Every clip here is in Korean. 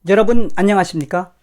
여러분 안녕하십니까?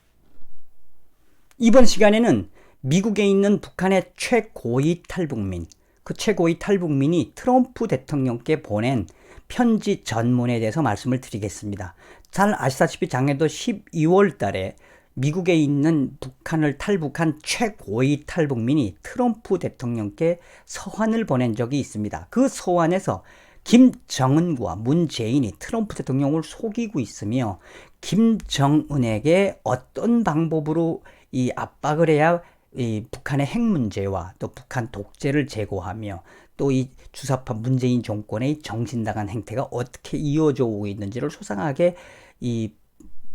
이번 시간에는 미국에 있는 북한의 최고위 탈북민, 그 최고위 탈북민이 트럼프 대통령께 보낸 편지 전문에 대해서 말씀을 드리겠습니다. 잘 아시다시피 작년도 12월 달에 미국에 있는 북한을 탈북한 최고위 탈북민이 트럼프 대통령께 서한을 보낸 적이 있습니다. 그 서한에서 김정은과 문재인이 트럼프 대통령을 속이고 있으며 김정은에게 어떤 방법으로 이 압박을 해야 이 북한의 핵 문제와 또 북한 독재를 제고하며 또 이 주사파 문재인 정권의 정신나간 행태가 어떻게 이어져 오고 있는지를 소상하게 이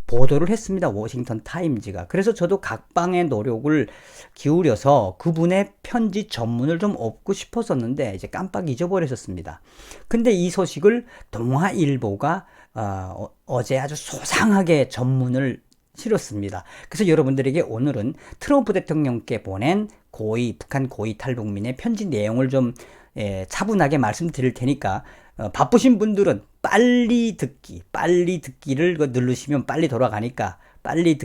보도를 했습니다. 워싱턴 타임즈가. 그래서 저도 각방의 노력을 기울여서 그분의 편지 전문을 좀 얻고 싶었었는데 이제 깜빡 잊어버렸었습니다. 근데 이 소식을 동아일보가 어제 아주 소상하게 전문을 실었습니다. 그래서 여러분들에게 오늘은 트럼프 대통령께 보낸 북한 고위 탈북민의 편지 내용을 좀 차분하게 말씀드릴 테니까 바쁘신 분들은 빨리 듣기를 누르시면 빨리 돌아가니까 빨리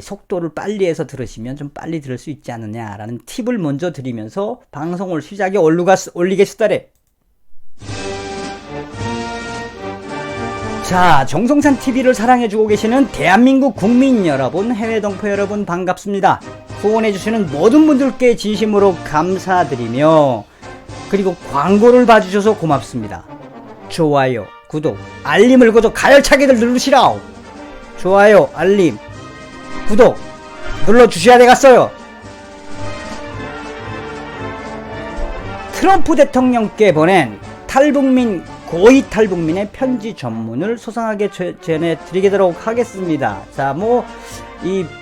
속도를 빨리 해서 들으시면 좀 빨리 들을 수 있지 않느냐라는 팁을 먼저 드리면서 방송을 시작에 올리겠습니다. 자, 정성산 TV를 사랑해주고 계시는 대한민국 국민 여러분, 해외 동포 여러분 반갑습니다. 후원해주시는 모든 분들께 진심으로 감사드리며 그리고 광고를 봐주셔서 고맙습니다. 좋아요, 구독, 알림을 거저 가열차게들 누르시라. 좋아요, 알림, 구독 눌러주셔야 되겠어요. 트럼프 대통령께 보낸 고위 탈북민의 편지 전문을 소상하게 전해드리도록 하겠습니다. 자,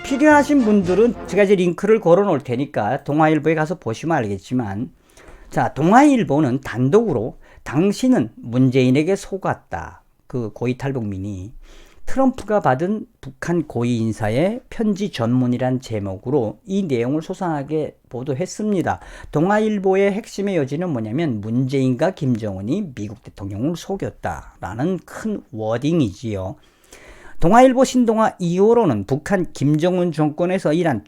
필요하신 분들은 제가 이제 링크를 걸어 놓을 테니까 동아일보에 가서 보시면 알겠지만, 자, 동아일보는 단독으로 당신은 문재인에게 속았다. 그 고위 탈북민이 트럼프가 받은 북한 고위 인사의 편지 전문이란 제목으로 이 내용을 소상하게 보도했습니다. 동아일보의 핵심의 여지는 뭐냐면 문재인과 김정은이 미국 대통령을 속였다라는 큰 워딩이지요. 동아일보 신동아 2호로는 북한 김정은 정권에서 일한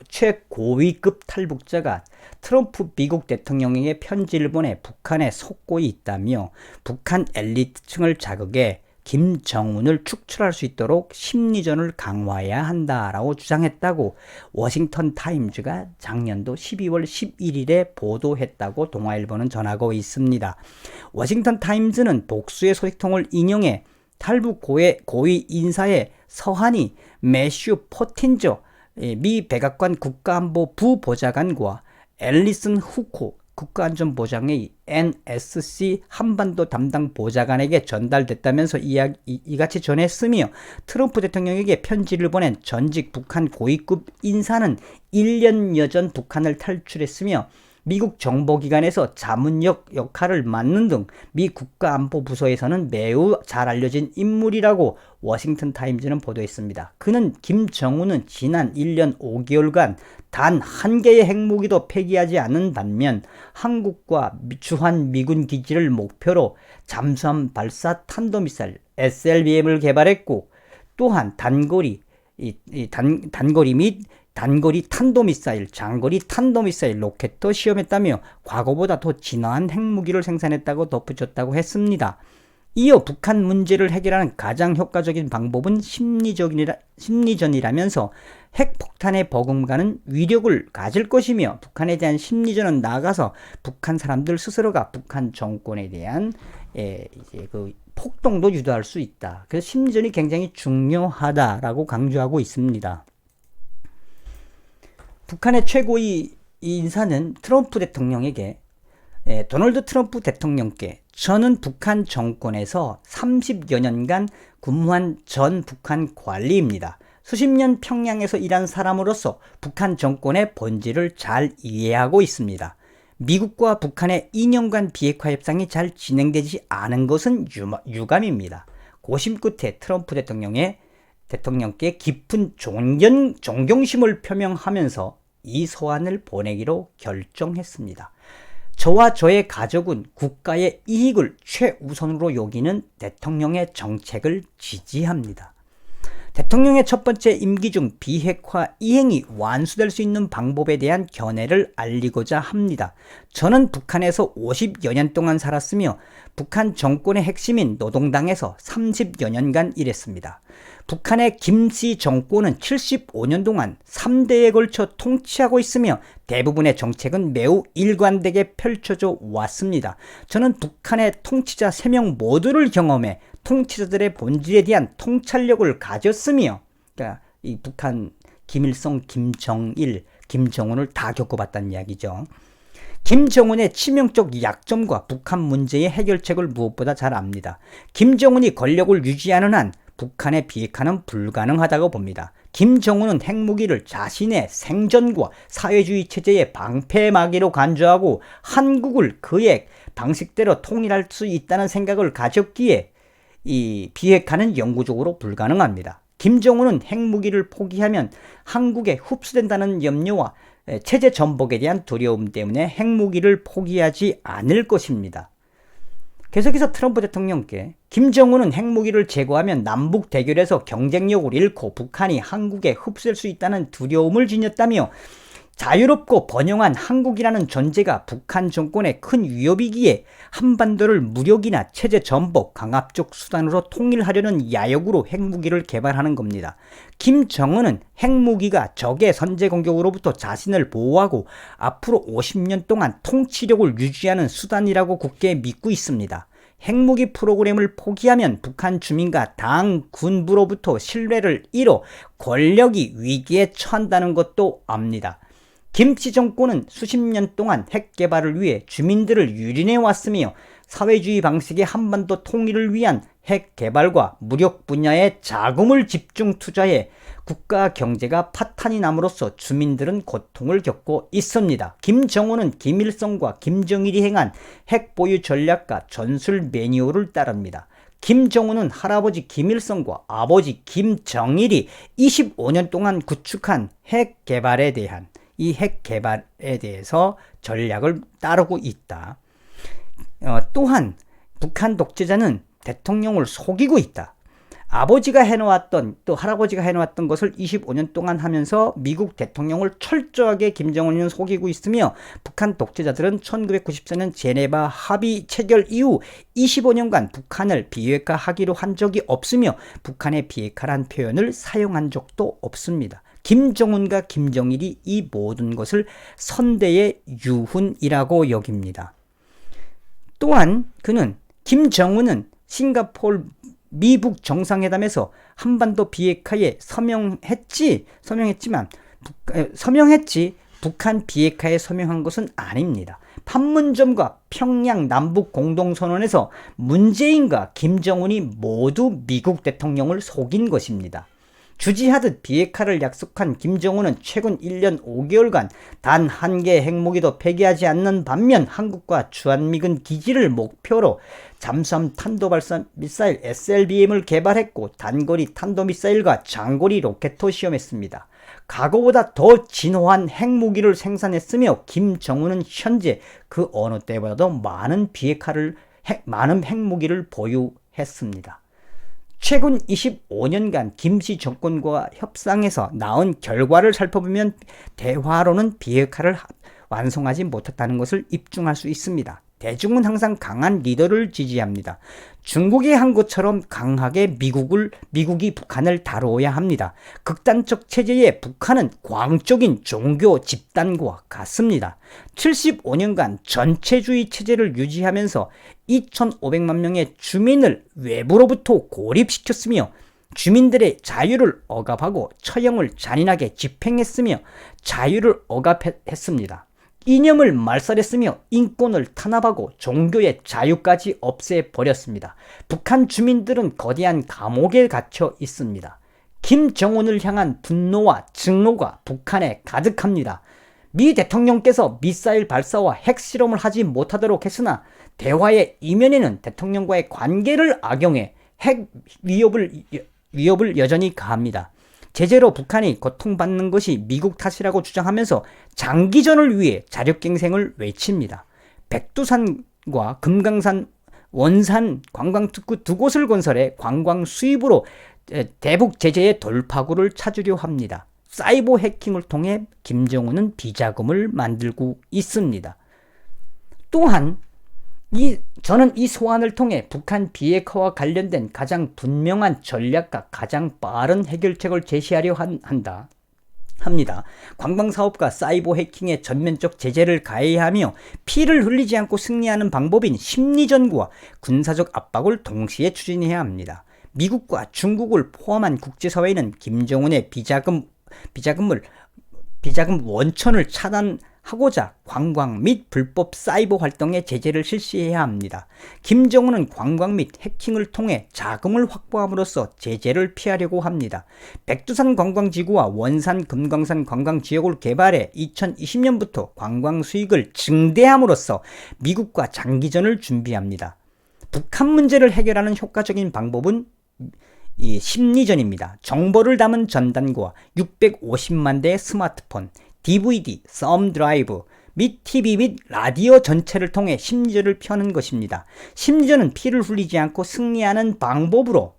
최고위급 탈북자가 트럼프 미국 대통령에게 편지를 보내 북한에 속고 있다며 북한 엘리트층을 자극해 김정은을 축출할 수 있도록 심리전을 강화해야 한다라고 주장했다고 워싱턴 타임즈가 작년도 12월 11일에 보도했다고 동아일보는 전하고 있습니다. 워싱턴 타임즈는 복수의 소식통을 인용해 탈북 고위 인사의 서한이 매슈 포틴저 미 백악관 국가안보 부보좌관과 앨리슨 후코 국가안전보장의 NSC 한반도 담당 보좌관에게 전달됐다면서 이같이 전했으며 트럼프 대통령에게 편지를 보낸 전직 북한 고위급 인사는 1년여 전 북한을 탈출했으며 미국 정보기관에서 자문역 역할을 맡는 등 미 국가안보부서에서는 매우 잘 알려진 인물이라고 워싱턴 타임즈는 보도했습니다. 그는 김정은은 지난 1년 5개월간 단 한 개의 핵무기도 폐기하지 않은 반면 한국과 주한 미군 기지를 목표로 잠수함 발사 탄도미사일 SLBM을 개발했고 또한 단거리 탄도미사일, 장거리 탄도미사일 로켓도 시험했다며 과거보다 더 진화한 핵무기를 생산했다고 덧붙였다고 했습니다. 이어 북한 문제를 해결하는 가장 효과적인 방법은 심리전이라면서 핵폭탄의 버금가는 위력을 가질 것이며 북한에 대한 심리전은 나아가서 북한 사람들 스스로가 북한 정권에 대한 그 폭동도 유도할 수 있다. 그래서 심리전이 굉장히 중요하다라고 강조하고 있습니다. 북한의 최고위 인사는 도널드 트럼프 대통령께 저는 북한 정권에서 30여 년간 근무한 전 북한 관리입니다. 수십 년 평양에서 일한 사람으로서 북한 정권의 본질을 잘 이해하고 있습니다. 미국과 북한의 2년간 비핵화 협상이 잘 진행되지 않은 것은 유감입니다. 고심 끝에 트럼프 대통령께 깊은 존경심을 표명하면서 이 서한을 보내기로 결정했습니다. 저와 저의 가족은 국가의 이익을 최우선으로 여기는 대통령의 정책을 지지합니다. 대통령의 첫 번째 임기 중 비핵화 이행이 완수될 수 있는 방법에 대한 견해를 알리고자 합니다. 저는 북한에서 50여 년 동안 살았으며 북한 정권의 핵심인 노동당에서 30여 년간 일했습니다. 북한의 김씨 정권은 75년 동안 3대에 걸쳐 통치하고 있으며 대부분의 정책은 매우 일관되게 펼쳐져 왔습니다. 저는 북한의 통치자 3명 모두를 경험해 통치자들의 본질에 대한 통찰력을 가졌으며, 그러니까 이 북한 김일성, 김정일, 김정은을 다 겪어봤다는 이야기죠. 김정은의 치명적 약점과 북한 문제의 해결책을 무엇보다 잘 압니다. 김정은이 권력을 유지하는 한 북한의 비핵화는 불가능하다고 봅니다. 김정은은 핵무기를 자신의 생존과 사회주의 체제의 방패막이로 간주하고 한국을 그의 방식대로 통일할 수 있다는 생각을 가졌기에 이 비핵화는 영구적으로 불가능합니다. 김정은은 핵무기를 포기하면 한국에 흡수된다는 염려와 체제 전복에 대한 두려움 때문에 핵무기를 포기하지 않을 것입니다. 계속해서 트럼프 대통령께 김정은은 핵무기를 제거하면 남북 대결에서 경쟁력을 잃고 북한이 한국에 흡수될 수 있다는 두려움을 지녔다며 자유롭고 번영한 한국이라는 존재가 북한 정권의 큰 위협이기에 한반도를 무력이나 체제 전복, 강압적 수단으로 통일하려는 야욕으로 핵무기를 개발하는 겁니다. 김정은은 핵무기가 적의 선제 공격으로부터 자신을 보호하고 앞으로 50년 동안 통치력을 유지하는 수단이라고 굳게 믿고 있습니다. 핵무기 프로그램을 포기하면 북한 주민과 당, 군부로부터 신뢰를 잃어 권력이 위기에 처한다는 것도 압니다. 김씨 정권은 수십 년 동안 핵 개발을 위해 주민들을 유린해 왔으며 사회주의 방식의 한반도 통일을 위한 핵 개발과 무력 분야에 자금을 집중 투자해 국가 경제가 파탄이 남으로써 주민들은 고통을 겪고 있습니다. 김정은은 김일성과 김정일이 행한 핵 보유 전략과 전술 매뉴얼을 따릅니다. 김정은은 할아버지 김일성과 아버지 김정일이 25년 동안 구축한 핵 개발에 대한 이 핵 개발에 대해서 전략을 따르고 있다. 또한 북한 독재자는 대통령을 속이고 있다. 아버지가 해놓았던 또 할아버지가 해놓았던 것을 25년 동안 하면서 미국 대통령을 철저하게 김정은은 속이고 있으며 북한 독재자들은 1994년 제네바 합의 체결 이후 25년간 북한을 비핵화하기로 한 적이 없으며 북한의 비핵화란 표현을 사용한 적도 없습니다. 김정은과 김정일이 이 모든 것을 선대의 유훈이라고 여깁니다. 또한 그는 김정은은 싱가포르 미북 정상회담에서 한반도 비핵화에 서명했지 북한 비핵화에 서명한 것은 아닙니다. 판문점과 평양 남북 공동선언에서 문재인과 김정은이 모두 미국 대통령을 속인 것입니다. 주지하듯 비핵화를 약속한 김정은은 최근 1년 5개월간 단 한 개의 핵무기도 폐기하지 않는 반면 한국과 주한미군 기지를 목표로 잠수함 탄도발사 미사일 SLBM을 개발했고 단거리 탄도미사일과 장거리 로켓도 시험했습니다. 과거보다 더 진화한 핵무기를 생산했으며 김정은은 현재 그 어느 때보다도 많은 핵무기를 보유했습니다. 최근 25년간 김씨 정권과 협상에서 나온 결과를 살펴보면 대화로는 비핵화를 완성하지 못했다는 것을 입증할 수 있습니다. 대중은 항상 강한 리더를 지지합니다. 중국이 한 것처럼 강하게 미국이 북한을 다루어야 합니다. 극단적 체제의 북한은 광적인 종교 집단과 같습니다. 75년간 전체주의 체제를 유지하면서 2,500만 명의 주민을 외부로부터 고립시켰으며 주민들의 자유를 억압하고 처형을 잔인하게 집행했으며 자유를 억압했습니다. 이념을 말살했으며 인권을 탄압하고 종교의 자유까지 없애버렸습니다. 북한 주민들은 거대한 감옥에 갇혀 있습니다. 김정은을 향한 분노와 증오가 북한에 가득합니다. 미 대통령께서 미사일 발사와 핵실험을 하지 못하도록 했으나 대화의 이면에는 대통령과의 관계를 악용해 핵 위협을 여전히 가합니다. 제재로 북한이 고통받는 것이 미국 탓이라고 주장하면서 장기전을 위해 자력갱생을 외칩니다. 백두산과 금강산, 원산 관광특구 두 곳을 건설해 관광 수입으로 대북 제재의 돌파구를 찾으려 합니다. 사이버 해킹을 통해 김정은은 비자금을 만들고 있습니다. 또한 저는 이 소환을 통해 북한 비핵화와 관련된 가장 분명한 전략과 가장 빠른 해결책을 제시하려 합니다. 관광사업과 사이버 해킹에 전면적 제재를 가해야 하며 피를 흘리지 않고 승리하는 방법인 심리전과 군사적 압박을 동시에 추진해야 합니다. 미국과 중국을 포함한 국제사회는 김정은의 비자금 원천을 차단하고자 관광 및 불법 사이버 활동에 제재를 실시해야 합니다. 김정은은 관광 및 해킹을 통해 자금을 확보함으로써 제재를 피하려고 합니다. 백두산 관광지구와 원산 금강산 관광지역을 개발해 2020년부터 관광 수익을 증대함으로써 미국과 장기전을 준비합니다. 북한 문제를 해결하는 효과적인 방법은 이 심리전입니다. 정보를 담은 전단과 650만 대의 스마트폰, DVD, 썸 드라이브 및 TV 및 라디오 전체를 통해 심리전을 펴는 것입니다. 심리전은 피를 흘리지 않고 승리하는 방법으로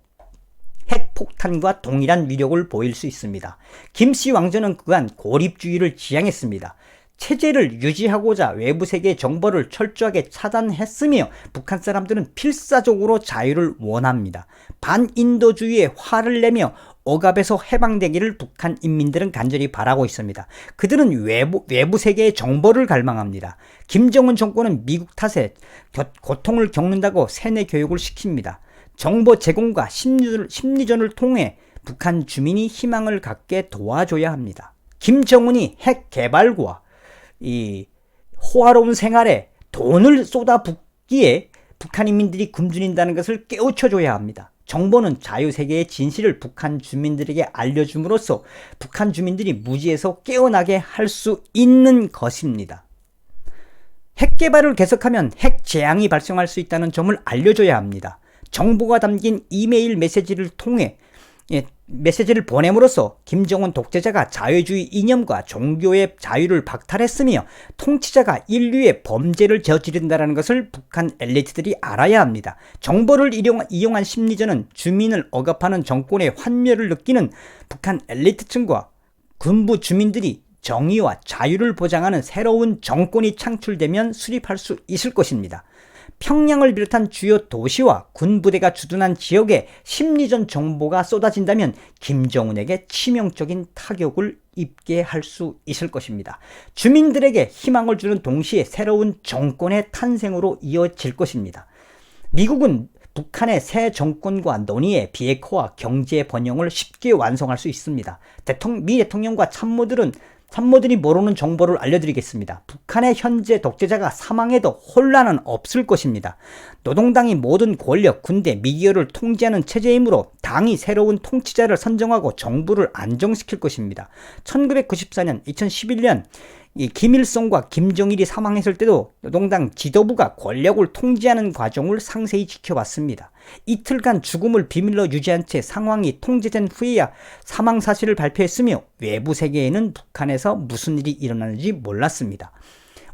핵폭탄과 동일한 위력을 보일 수 있습니다. 김씨 왕조는 그간 고립주의를 지향했습니다. 체제를 유지하고자 외부 세계의 정보를 철저하게 차단했으며 북한 사람들은 필사적으로 자유를 원합니다. 반인도주의에 화를 내며 억압에서 해방되기를 북한 인민들은 간절히 바라고 있습니다. 그들은 외부 세계의 정보를 갈망합니다. 김정은 정권은 미국 탓에 고통을 겪는다고 세뇌 교육을 시킵니다. 정보 제공과 심리전을 통해 북한 주민이 희망을 갖게 도와줘야 합니다. 김정은이 핵 개발과 이 호화로운 생활에 돈을 쏟아붓기에 북한 인민들이 굶주린다는 것을 깨우쳐줘야 합니다. 정보는 자유세계의 진실을 북한 주민들에게 알려줌으로써 북한 주민들이 무지에서 깨어나게 할 수 있는 것입니다. 핵 개발을 계속하면 핵 재앙이 발생할 수 있다는 점을 알려줘야 합니다. 정보가 담긴 이메일 메시지를 통해 메시지를 보냄으로써 김정은 독재자가 자유주의 이념과 종교의 자유를 박탈했으며 통치자가 인류의 범죄를 저지른다는 것을 북한 엘리트들이 알아야 합니다. 정보를 이용한 심리전은 주민을 억압하는 정권의 환멸을 느끼는 북한 엘리트층과 군부 주민들이 정의와 자유를 보장하는 새로운 정권이 창출되면 수립할 수 있을 것입니다. 평양을 비롯한 주요 도시와 군부대가 주둔한 지역에 심리전 정보가 쏟아진다면 김정은에게 치명적인 타격을 입게 할 수 있을 것입니다. 주민들에게 희망을 주는 동시에 새로운 정권의 탄생으로 이어질 것입니다. 미국은 북한의 새 정권과 논의에 비핵화와 경제 번영을 쉽게 완성할 수 있습니다. 미 대통령과 참모들이 모르는 정보를 알려드리겠습니다. 북한의 현재 독재자가 사망해도 혼란은 없을 것입니다. 노동당이 모든 권력, 군대, 미디어를 통제하는 체제이므로 당이 새로운 통치자를 선정하고 정부를 안정시킬 것입니다. 1994년, 2011년 김일성과 김정일이 사망했을 때도 노동당 지도부가 권력을 통제하는 과정을 상세히 지켜봤습니다. 이틀간 죽음을 비밀로 유지한 채 상황이 통제된 후에야 사망 사실을 발표했으며 외부 세계에는 북한에서 무슨 일이 일어나는지 몰랐습니다.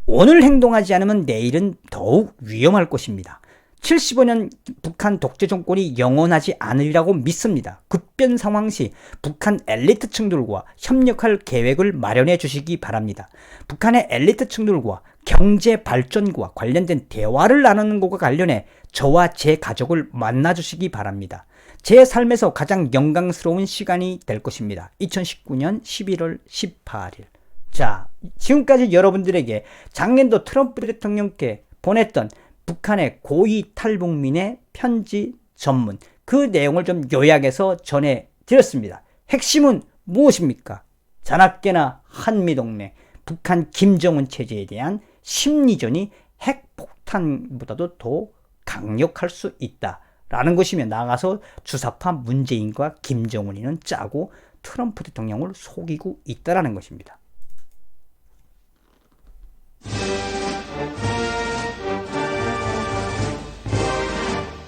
오늘 행동하지 않으면 내일은 더욱 위험할 것입니다. 75년 북한 독재 정권이 영원하지 않으리라고 믿습니다. 급변 상황 시 북한 엘리트층들과 협력할 계획을 마련해 주시기 바랍니다. 북한의 엘리트층들과 경제 발전과 관련된 대화를 나누는 것과 관련해 저와 제 가족을 만나 주시기 바랍니다. 제 삶에서 가장 영광스러운 시간이 될 것입니다. 2019년 11월 18일. 자, 지금까지 여러분들에게 작년도 트럼프 대통령께 보냈던 북한의 고위 탈북민의 편지 전문, 그 내용을 좀 요약해서 전해드렸습니다. 핵심은 무엇입니까? 자나깨나 한미동맹, 북한 김정은 체제에 대한 심리전이 핵폭탄보다도 더 강력할 수 있다라는 것이며, 나가서 주사파 문재인과 김정은이는 짜고 트럼프 대통령을 속이고 있다라는 것입니다.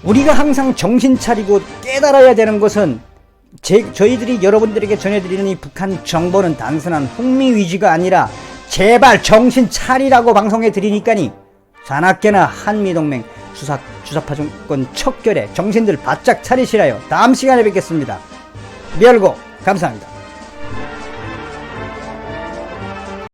우리가 항상 정신 차리고 깨달아야 되는 것은 저희들이 여러분들에게 전해드리는 이 북한 정보는 단순한 흥미 위주가 아니라 제발 정신 차리라고 방송해 드리니까니 자나깨나 한미동맹 주사파 정권 척결에 정신들 바짝 차리시라요. 다음 시간에 뵙겠습니다. 멸고 감사합니다.